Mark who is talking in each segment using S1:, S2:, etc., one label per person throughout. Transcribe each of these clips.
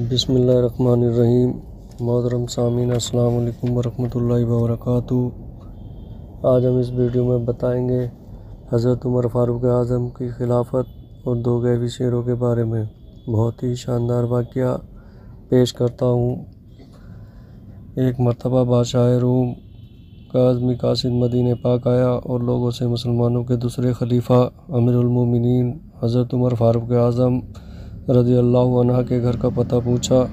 S1: بسم اللہ الرحمن الرحیم۔ محترم سامعین، السلام علیکم ورحمۃ اللہ وبرکاتہ۔ آج ہم اس ویڈیو میں بتائیں گے حضرت عمر فاروق اعظم کی خلافت اور دو غیبی شیروں کے بارے میں بہت ہی شاندار واقعہ پیش کرتا ہوں۔ ایک مرتبہ بادشاہ روم کاظمی قاصد مدینہ پاک آیا اور لوگوں سے مسلمانوں کے دوسرے خلیفہ امیر المومنین حضرت عمر فاروق اعظم رضی اللہ عنہ کے گھر کا پتہ پوچھا۔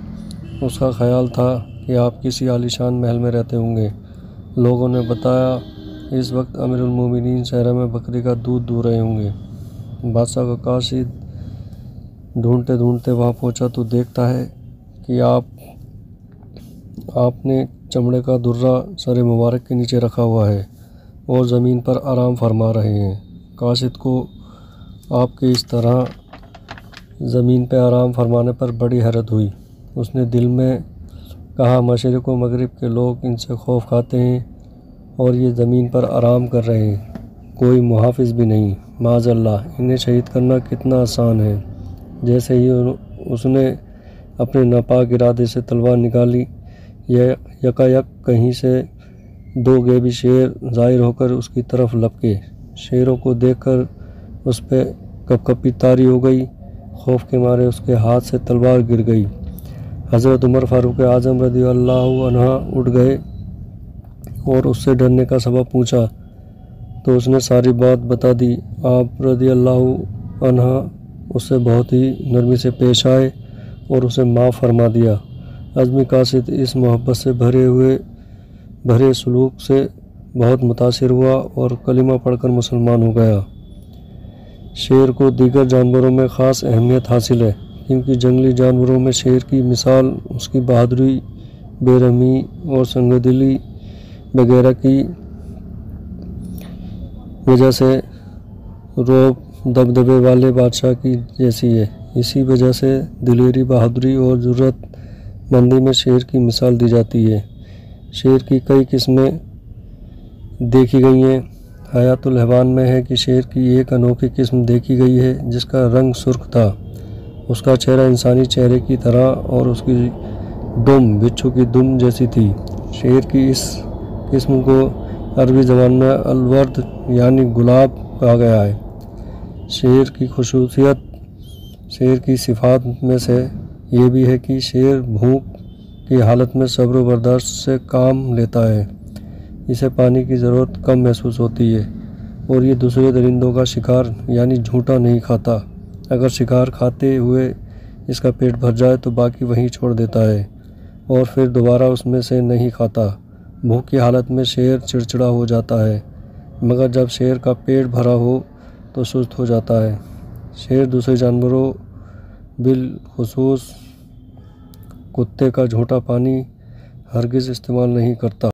S1: اس کا خیال تھا کہ آپ کسی عالیشان محل میں رہتے ہوں گے۔ لوگوں نے بتایا اس وقت امیر المومنین صحرا میں بکری کا دودھ دو رہے ہوں گے۔ بادشاہ کا قاصد ڈھونڈتے ڈھونڈتے وہاں پہنچا تو دیکھتا ہے کہ آپ نے چمڑے کا درہ سر مبارک کے نیچے رکھا ہوا ہے اور زمین پر آرام فرما رہے ہیں۔ قاصد کو آپ کے اس طرح زمین پہ آرام فرمانے پر بڑی حیرت ہوئی۔ اس نے دل میں کہا، مشرق و مغرب کے لوگ ان سے خوف کھاتے ہیں اور یہ زمین پر آرام کر رہے ہیں، کوئی محافظ بھی نہیں۔ معاذ اللہ، انہیں شہید کرنا کتنا آسان ہے۔ جیسے ہی اس نے اپنے ناپاک ارادے سے تلوار نکالی، یکایک کہیں سے دو غیبی شیر ظاہر ہو کر اس کی طرف لپکے۔ شیروں کو دیکھ کر اس پہ کپکپی طاری ہو گئی۔ خوف کے مارے اس کے ہاتھ سے تلوار گر گئی۔ حضرت عمر فاروق اعظم رضی اللہ عنہ اٹھ گئے اور اس سے ڈرنے کا سبب پوچھا تو اس نے ساری بات بتا دی۔ آپ رضی اللہ عنہ اس سے بہت ہی نرمی سے پیش آئے اور اسے معاف فرما دیا۔ عظمی قاصد اس محبت سے بھرے سلوک سے بہت متاثر ہوا اور کلمہ پڑھ کر مسلمان ہو گیا۔ شیر کو دیگر جانوروں میں خاص اہمیت حاصل ہے، کیونکہ جنگلی جانوروں میں شیر کی مثال اس کی بہادری، بے رحمی اور سنگدلی وغیرہ کی وجہ سے رعب دبدبے والے بادشاہ کی جیسی ہے۔ اسی وجہ سے دلیری، بہادری اور جرأت مندی میں شیر کی مثال دی جاتی ہے۔ شیر کی کئی قسمیں دیکھی گئی ہیں۔ حیات الحیوان میں ہے کہ شیر کی ایک انوکھی قسم دیکھی گئی ہے جس کا رنگ سرخ تھا۔ اس کا چہرہ انسانی چہرے کی طرح اور اس کی دم بچھو کی دم جیسی تھی۔ شیر کی اس قسم کو عربی زبان میں الورد یعنی گلاب کہا گیا ہے۔ شیر کی صفات میں سے یہ بھی ہے کہ شیر بھوک کی حالت میں صبر و برداشت سے کام لیتا ہے۔ اسے پانی کی ضرورت کم محسوس ہوتی ہے اور یہ دوسرے درندوں کا شکار یعنی جھونٹا نہیں کھاتا۔ اگر شکار کھاتے ہوئے اس کا پیٹ بھر جائے تو باقی وہیں چھوڑ دیتا ہے اور پھر دوبارہ اس میں سے نہیں کھاتا۔ بھوک کی حالت میں شیر چڑچڑا ہو جاتا ہے، مگر جب شیر کا پیٹ بھرا ہو تو سست ہو جاتا ہے۔ شیر دوسرے جانوروں بالخصوص کتے کا جھونٹا پانی ہرگز استعمال نہیں کرتا۔